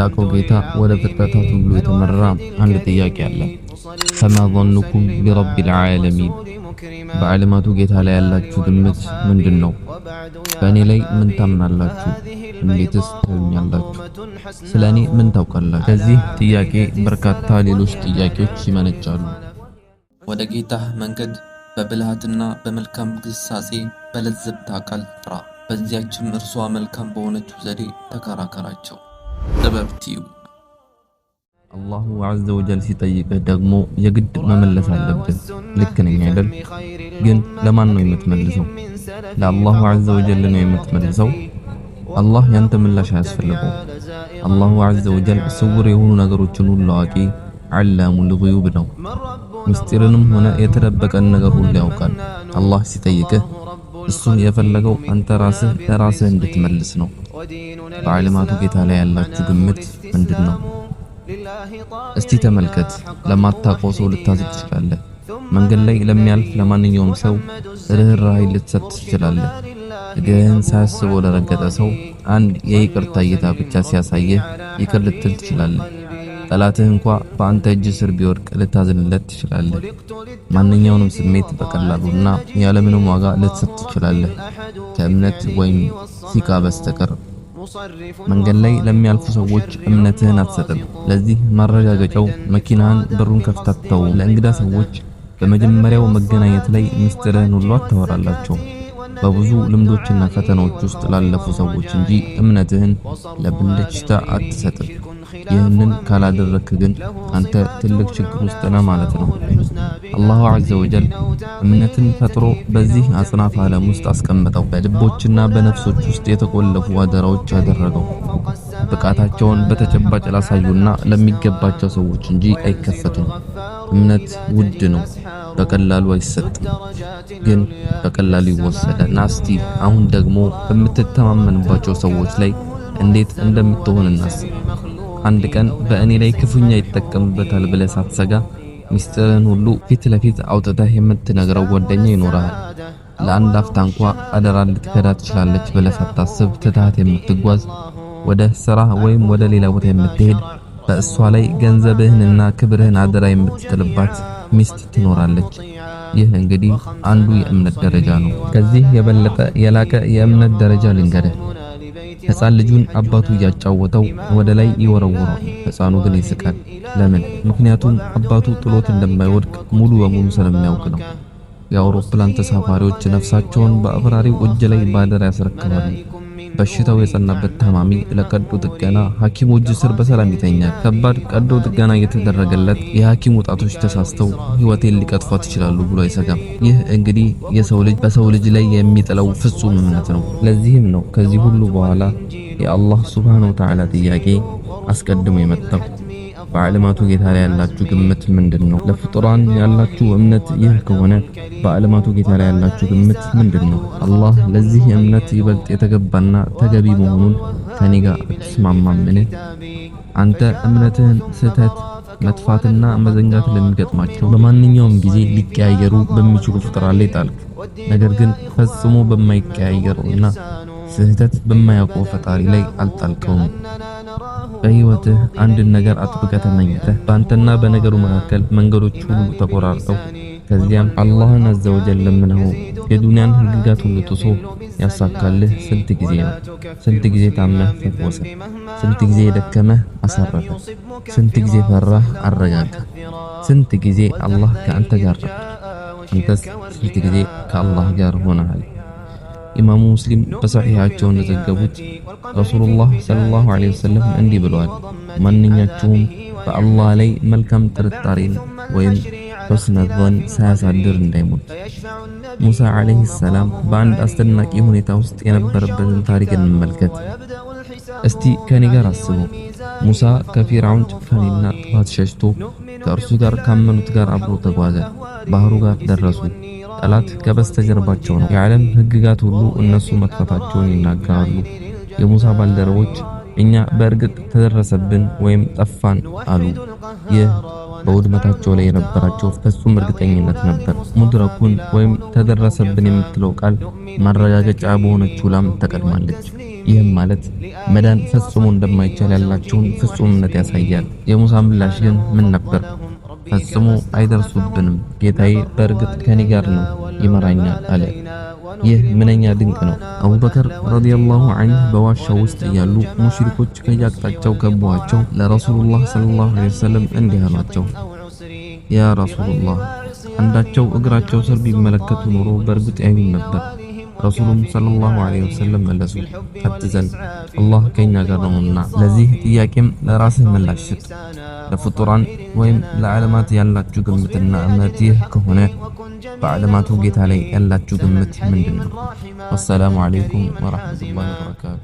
የላቀው ጌታ ወደ ፍጥረታት ሁሉ የተመራ አንድ ጥያቄ አለ። ፈማ ظنكم برب العالمين በዓለማቱ ጌታ ላይ ያላችሁ ግምት ምንድነው? በእኔ ላይ ምን ታምናላችሁ? እንዴትስ ታዩኛላችሁ? ስለኔ ምን ታውቃላችሁ? ከዚህ ጥያቄ በርካታ ሌሎች ጥያቄዎች ይመነጫሉ። ወደ ጌታህ መንገድ በብልሃትና በመልካም ግሳጼ በለዘብታ ቃል ጥራ፣ በዚያችም እርሷ መልካም በሆነችው ዘዴ ተከራከራቸው። ጥበብ ቲዩብ። አላሁ ዐዘ ወጀል ሲጠይቅህ ደግሞ የግድ መመለስ አለብህ። ልክ ነኝ አይደል? ግን ለማን ነው የምትመልሰው? ለአላሁ ዐዘ ወጀል ነው የምትመልሰው። አላህ ያንተ ምላሽ አያስፈልገው። አላሁ ዐዘ ወጀል ስውር የሆኑ ነገሮችን ሁሉ አዋቂ ዓላሙል ጉዩብ ነው። ምስጢርንም ሆነ የተደበቀን ነገር ሁሉ ያውቃል። አላህ ሲጠይቅህ እሱን የፈለገው አንተ ራስህ ለራስህ እንድትመልስ ነው። በዓለማቱ ጌታ ላይ ያላችሁ ግምት ምንድነው? እስቲ ተመልከት። ለማታውቀው ሰው ልታዝብ ትችላለህ። መንገድ ላይ ለሚያልፍ ለማንኛውም ሰው ርህራሄ ልትሰጥ ትችላለህ። ግን ሳያስበው ለረገጠ ሰው አንድ የይቅርታ እይታ ብቻ ሲያሳየህ ይቅር ልትል ትችላለህ። ጠላትህ እንኳ በአንተ እጅ ስር ቢወድቅ ልታዝንለት ትችላለህ። ማንኛውንም ስሜት በቀላሉና ያለምንም ዋጋ ልትሰጥ ትችላለህ፣ ከእምነት ወይም ሲቃ በስተቀር። መንገድ ላይ ለሚያልፉ ሰዎች እምነትህን አትሰጥም። ለዚህ ማረጋገጫው መኪናህን በሩን ከፍተህ አትተውም። ለእንግዳ ሰዎች በመጀመሪያው መገናኘት ላይ ምስጢርህን ሁሉ አታወራላቸው። በብዙ ልምዶችና ፈተናዎች ውስጥ ላለፉ ሰዎች እንጂ እምነትህን ለብልጭታ አትሰጥም። ይህንን ካላደረክ ግን አንተ ትልቅ ችግር ውስጥ ነህ ማለት ነው። አላሁ ዐዘ ወጀል እምነትን ፈጥሮ በዚህ አጽናፈ ዓለም ውስጥ አስቀመጠው። በልቦችና በነፍሶች ውስጥ የተቆለፉ አደራዎች ያደረገው ብቃታቸውን በተጨባጭ ላሳዩና ለሚገባቸው ሰዎች እንጂ አይከፈቱም። እምነት ውድ ነው፣ በቀላሉ አይሰጥም፣ ግን በቀላሉ ይወሰዳል። ናስቲ አሁን ደግሞ በምትተማመንባቸው ሰዎች ላይ እንዴት እንደምትሆን እናስብ። አንድ ቀን በእኔ ላይ ክፉኛ ይጠቀምበታል ብለህ ሳትሰጋ ምስጢርህን ሁሉ ፊት ለፊት አውጥተህ የምትነግረው ጓደኛ ይኖርሃል። ለአንድ አፍታ እንኳ አደራ ልትከዳ ትችላለች ብለህ ሳታስብ ትተሃት የምትጓዝ፣ ወደ ስራ ወይም ወደ ሌላ ቦታ የምትሄድ፣ በእሷ ላይ ገንዘብህንና ክብርህን አደራ የምትጥልባት ሚስት ትኖራለች። ይህ እንግዲህ አንዱ የእምነት ደረጃ ነው። ከዚህ የበለጠ የላቀ የእምነት ደረጃ ልንገርህ። ሕፃን ልጁን አባቱ እያጫወተው ወደ ላይ ይወረውራል። ሕፃኑ ግን ይስቃል። ለምን? ምክንያቱም አባቱ ጥሎት እንደማይወድቅ ሙሉ በሙሉ ስለሚያውቅ ነው። የአውሮፕላን ተሳፋሪዎች ነፍሳቸውን በአብራሪው እጅ ላይ ባደራ ያስረክባሉ። በሽታው የጸናበት ታማሚ ለቀዶ ጥገና ሐኪሙ እጅ ስር በሰላም ይተኛል። ከባድ ቀዶ ጥገና እየተደረገለት የሐኪሙ ጣቶች ተሳስተው ሕይወቴን ሊቀጥፏት ይችላሉ ብሎ አይሰጋም። ይህ እንግዲህ የሰው ልጅ በሰው ልጅ ላይ የሚጥለው ፍጹም እምነት ነው። ለዚህም ነው ከዚህ ሁሉ በኋላ የአላህ ሱብሓነሁ ወተዓላ ጥያቄ አስቀድሞ የመጣው። በዓለማቱ ጌታ ላይ ያላችሁ ግምት ምንድነው? ለፍጡራን ያላችሁ እምነት ይህ ከሆነ በዓለማቱ ጌታ ላይ ያላችሁ ግምት ምንድነው? አላህ ለዚህ እምነት ይበልጥ የተገባና ተገቢ መሆኑን ከኔ ጋር አትስማማምን? አንተ እምነትህን ስህተት፣ መጥፋትና መዘንጋት ለሚገጥማቸው በማንኛውም ጊዜ ሊቀያየሩ በሚችሉ ፍጡራን ላይ ጣልክ። ነገር ግን ፈጽሞ በማይቀያየረውና ስህተት በማያውቀው ፈጣሪ ላይ አልጣልከውም። በህይወትህ አንድን ነገር አጥብቀህ ተመኝተህ በአንተና በነገሩ መካከል መንገዶች ሁሉ ተቆራርጠው ከዚያም አላህን አዘወጀል ለምነው የዱንያን ህግጋት ሁሉ ጥሶ ያሳካልህ ስንት ጊዜ ነው? ስንት ጊዜ ታመህ ፈወሰ? ስንት ጊዜ ደከመህ አሳረፈ? ስንት ጊዜ ፈራህ አረጋጋ? ስንት ጊዜ አላህ ከአንተ ጋር ነበር? አንተስ ስንት ጊዜ ከአላህ ጋር ሆነሃል? ኢማሙ ሙስሊም በሰሒሃቸው እንደዘገቡት ረሱሉላህ ሰለላሁ ዐለይሂ ወሰለም እንዲህ ብለዋል፣ ማንኛችሁም በአላህ ላይ መልካም ጥርጣሬን ወይም ሑስነ ظን ሳያሳድር እንዳይሞት። ሙሳ ዐለይሂ ሰላም በአንድ አስደናቂ ሁኔታ ውስጥ የነበረበትን ታሪክ እንመልከት። እስቲ ከኔ ጋር አስቡ። ሙሳ ከፊርዓውን ጭካኔና ጥፋት ሸሽቶ ከእርሱ ጋር ካመኑት ጋር አብሮ ተጓዘ። ባህሩ ጋር ደረሱ። ጠላት ከበስተጀርባቸው ነው። የዓለም ህግጋት ሁሉ እነሱ መጥፋታቸውን ይናገራሉ። የሙሳ ባልደረቦች እኛ በእርግጥ ተደረሰብን ወይም ጠፋን አሉ። ይህ በውድመታቸው ላይ የነበራቸው ፍጹም እርግጠኝነት ነበር። ሙድረኩን ወይም ተደረሰብን የምትለው ቃል ማረጋገጫ በሆነችው ላም ተቀድማለች። ይህም ማለት መዳን ፈጽሞ እንደማይቻል ያላቸውን ፍጹምነት ያሳያል። የሙሳ ምላሽ ግን ምን ነበር? ፈጽሞ አይደርሱብንም፣ ጌታዬ በእርግጥ ከኔ ጋር ነው ይመራኛል አለ። ይህ ምንኛ ድንቅ ነው። አቡበከር ረዲየላሁ ዐንሁ በዋሻው ውስጥ እያሉ ሙሽሪኮች ከየአቅጣጫው ከበዋቸው ለረሱሉላህ ሰለላሁ ዐለይሂ ወሰለም እንዲህ አሏቸው፣ ያ ረሱሉላህ፣ አንዳቸው እግራቸው ስር ቢመለከቱ ኖሮ በእርግጥ ያዩን ነበር። ረሱሉም ሰለላሁ ዐለይሂ ወሰለም መለሱ፣ አትዘን፣ አላህ ከኛ ጋር ነውና። ለዚህ ጥያቄም ለራስህ ምላሽ ስጥ። ለፍጡራን ወይም ለዓለማት ያላችሁ ግምትና እምነት ይህ ከሆነ በዓለማቱ ጌታ ላይ ያላችሁ ግምት ምንድነው? ወሰላሙ ዐለይኩም ወራህመቱላሂ ወበረካቱሁ።